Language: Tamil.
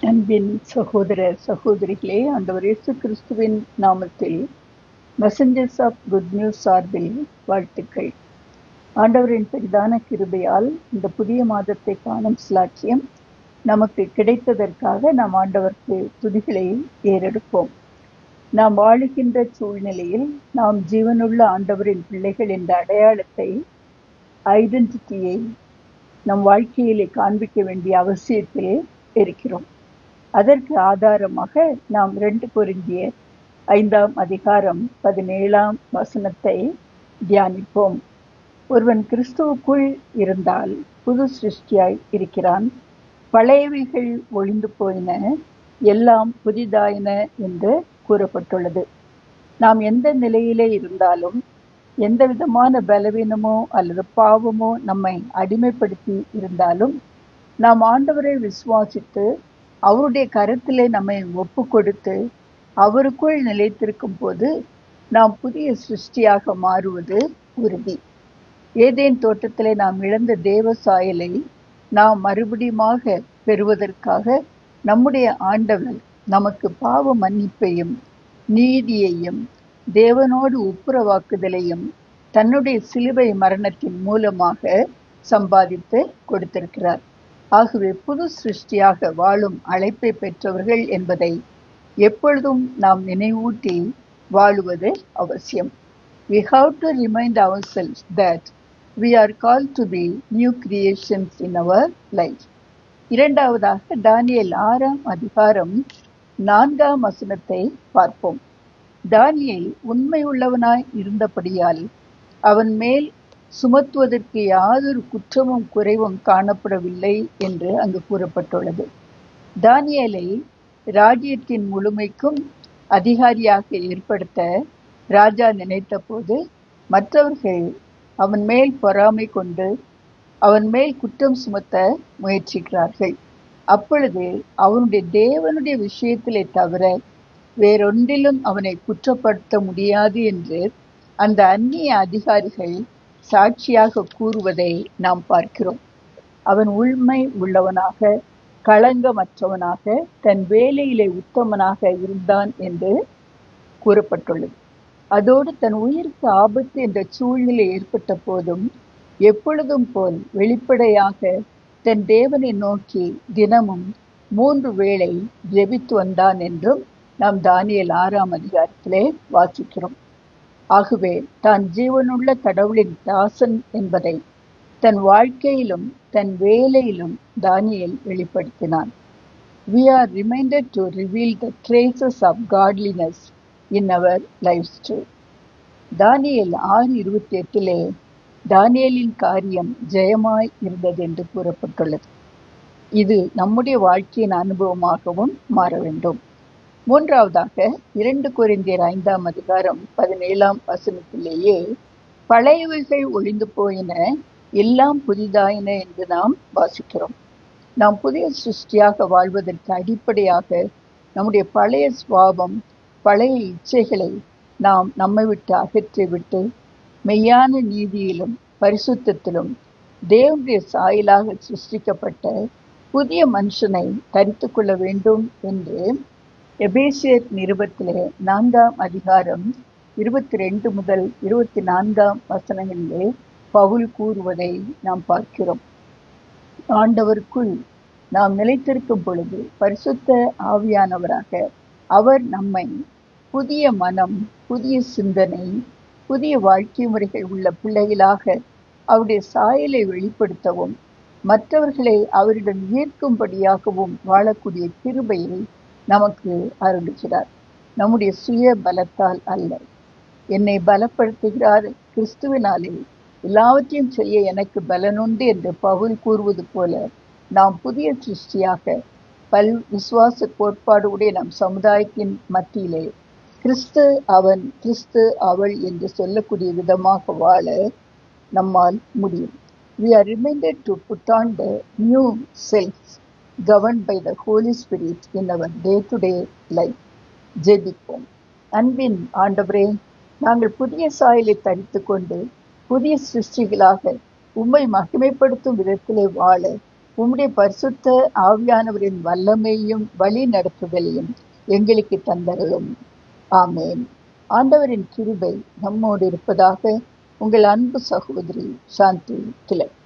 அன்பின் சகோதர சகோதரிகளே, ஆண்டவர் இயேசு கிறிஸ்துவின் நாமத்தில் மெசஞ்சர்ஸ் ஆஃப் குட் நியூஸ் சார்பில் வாழ்த்துக்கள். ஆண்டவரின் பெரிதான கிருபையால் இந்த புதிய மாதத்தை காணும் ஸ்லாக்கியம் நமக்கு கிடைத்ததற்காக நாம் ஆண்டவருக்கு துதிகளை ஏறெடுப்போம். நாம் வாழுகின்ற சூழ்நிலையில் நாம் ஜீவனுள்ள ஆண்டவரின் பிள்ளைகள் என்ற அடையாளத்தை, ஐடென்டிட்டியை நம் வாழ்க்கையிலே காண்பிக்க வேண்டிய அவசியத்தில் இருக்கிறோம். அதற்கு ஆதாரமாக நாம் 2 கொரிந்தியர் 5ஆம் அதிகாரம் 17ஆம் வசனத்தை தியானிப்போம். ஒருவன் கிறிஸ்துவுக்குள் இருந்தால் புது சிருஷ்டியாய் இருக்கிறான், பழையவைகள் ஒழிந்து போயின, எல்லாம் புதிதாயின என்று கூறப்பட்டுள்ளது. நாம் எந்த நிலையிலே இருந்தாலும், எந்த விதமான பலவீனமோ அல்லது பாவமோ நம்மை அடிமைப்படுத்தி இருந்தாலும், நாம் ஆண்டவரை விசுவாசித்து அவருடைய கருத்திலே நம்மை ஒப்பு கொடுத்து அவருக்குள் நிலைத்திருக்கும் போது நாம் புதிய சிருஷ்டியாக மாறுவது உறுதி. ஏதேன் தோட்டத்திலே நாம் இழந்த தேவ சாயலை நாம் மறுபடியுமாக பெறுவதற்காக நம்முடைய ஆண்டவர் நமக்கு பாவ மன்னிப்பையும் நீதியையும் தேவனோடு ஒப்புரவாக்குதலையும் தன்னுடைய சிலுவை மரணத்தின் மூலமாக சம்பாதித்து கொடுத்திருக்கிறார். ஆகவே புது சிருஷ்டியாக வாழும் அழைப்பை பெற்றவர்கள் என்பதை எப்பொழுதும் நாம் நினைவூட்டி வாழுவது அவசியம். We have to remind ourselves that we are called to be new creations in our life. இரண்டாவதாக தானியேல் 6ஆம் அதிகாரம் 4ஆம் வசனத்தை பார்ப்போம். தானியேல் உண்மை உள்ளவனாய் இருந்தபடியால் அவன் மேல் சுமத்துவதற்கு யாதொரு குற்றமும் குறைவும் காணப்படவில்லை என்று அங்கு கூறப்பட்டுள்ளது. தானியேலை ராஜ்யத்தின் முழுமைக்கும் அதிகாரியாக ஏற்படுத்த ராஜா நினைத்த போது மற்றவர்கள் அவன் மேல் பொறாமை கொண்டு அவன் மேல் குற்றம் சுமத்த முயற்சிக்கிறார்கள். அப்பொழுது அவனுடைய தேவனுடைய விஷயத்திலே தவிர வேறொன்றிலும் அவனை குற்றப்படுத்த முடியாது என்று அந்த அந்நிய அதிகாரிகள் சாட்சியாக கூறுவதை நாம் பார்க்கிறோம். அவன் உண்மை உள்ளவனாக, களங்கமற்றவனாக, தன் வேலையிலே உத்தமனாக இருந்தான் என்று கூறப்பட்டுள்ளது. அதோடு தன் உயிருக்கு ஆபத்து என்ற சூழ்நிலை ஏற்பட்ட போதும் எப்பொழுதும் போல் வெளிப்படையாக தன் தேவனை நோக்கி தினமும் 3 வேளை ஜெபித்து வந்தான் என்றும் நாம் தானியேல் 6ஆம் அதிகாரத்திலே வாசிக்கிறோம். ஆகவே தான் ஜீவனுள்ள கடவுளின் தாசன் என்பதை தன் வாழ்க்கையிலும் தன் வேலையிலும் தானியேல் வெளிப்படுத்தினான். We are reminded to reveal the traces of godliness in our lives too. தானியேல் 6:28 தானியேலின் காரியம் ஜெயமாய் இருந்தது என்று கூறப்பட்டுள்ளது. இது நம்முடைய வாழ்க்கையின் அனுபவமாகவும் மாற வேண்டும். மூன்றாவதாக 2 கொரிந்தியர் 5ஆம் அதிகாரம் 17ஆம் வசனத்திலேயே பழையவைகள் ஒழிந்து போயின, எல்லாம் புதிதாயின என்று நாம் வாசிக்கிறோம். நாம் புதிய சிருஷ்டியாக வாழ்வதற்கு அடிப்படையாக நம்முடைய பழைய சுபாவம், பழைய இச்சைகளை நாம் நம்மை விட்டு அகற்றிவிட்டு மெய்யான நீதியிலும் பரிசுத்தத்திலும் தேவனுடைய சாயலாக சிருஷ்டிக்கப்பட்ட புதிய மனுஷனை தரித்து கொள்ள வேண்டும் என்று எபேசியர் நிருபத்திலே 4ஆம் அதிகாரம் 22 முதல் 24ஆம் வசனங்களிலே பவுல் கூறுவதை நாம் பார்க்கிறோம். ஆண்டவருக்குள் நாம் நிலைத்திருக்கும் பொழுது பரிசுத்த ஆவியானவராக அவர் நம்மை புதிய மனம், புதிய சிந்தனை, புதிய வாழ்க்கை முறைகள் உள்ள பிள்ளைகளாக அவருடைய சாயலை வெளிப்படுத்தவும் மற்றவர்களை அவரிடம் ஈர்க்கும்படியாகவும் வாழக்கூடிய கிருபையை நமக்கு அருளுகிறார். நம்முடைய சுய பலத்தால் அல்ல, என்னை பலப்படுத்துகிறார் கிறிஸ்துவினாலே எல்லாவற்றையும் செய்ய எனக்கு பலனுண்டு என்று பவுல் கூறுவது போல நாம் புதிய சிருஷ்டியாக விசுவாச கோட்பாடுடைய நம் சமுதாயத்தின் மத்தியிலே கிறிஸ்து அவன், கிறிஸ்து அவள் என்று சொல்லக்கூடிய விதமாக வாழ நம்மால் முடியும். We are reminded to put on the new self governed by the Holy Spirit in our day-to-day life. ஜெபிப்போம். அன்பின் ஆண்டவரே, நாங்கள் புதிய சாயலை தரித்து கொண்டு புதிய சிருஷ்டிகளாக உம்மை மகிமைப்படுத்தும் விதத்திலே வாழ உம்முடைய பரிசுத்த ஆவியானவரின் வல்லமையும் வழி நடத்துதலையும் எங்களுக்கு தந்தருளும். ஆமேன். ஆண்டவரின் கிருபை நம்மோடு இருப்பதாக. உங்கள் அன்பு சகோதரி சாந்தி திலக்.